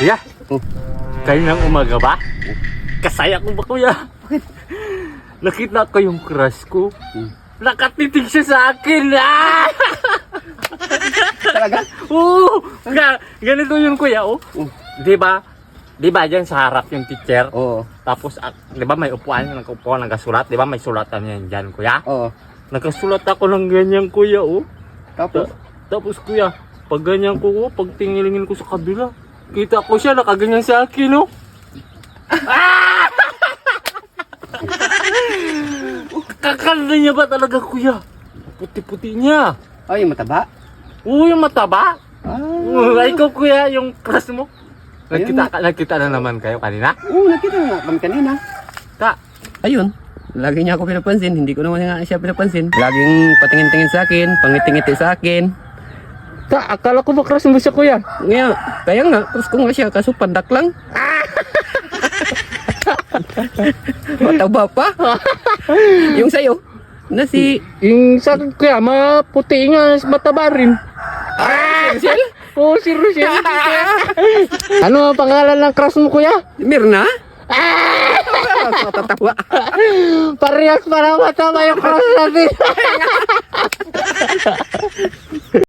Kuya, Oh. kayo ng umaga ba? Kasaya ko ba, kuya? Nakita ko yung crush ko. Nakatitig siya sa akin. Ah! Talaga? Oo! Ganito yun, kuya, oh. Oh. Di ba? Di ba dyan sa harap yung teacher? Oo. Tapos, di ba may upuan, nagkaupuan, nagkasulat? Di ba may sulatan yan dyan, kuya? Oo. Nagkasulat ako ng ganyan, kuya, oh. Tapos? Tapos, kuya, pag ganyan ko, oh, pag tingilingin ko sa kabila, kita ko siya, nakaganyan sa akin, oh. Kakanda niya ba talaga, kuya? Puti-puti niya. Ay, yung mataba? Oo, yung mataba. Ah. Ikaw, kuya, yung crush mo. Ayun. Nagkita na naman kayo kanina? Oo, nakita na nga kami kanina. Ka, Ayun. Lagi niya ako pinapansin. Hindi ko naman nga siya pinapansin. Laging patingin-tingin sa akin. Pangiti-ngiti sa akin. akala ko ba crush mo siya, kuya? Ngayon, kaya nga. Tapos ko nga siya. Kaso pandak lang. Mataba pa. Yung sa'yo. Na si... Yung sa kuya, maputi nga, mataba rin. Michelle? Oo, si Rochelle. Ano ang pangalan ng crush mo, kuya? Mirna? Matatawa. Parehas para mataba yung crush natin.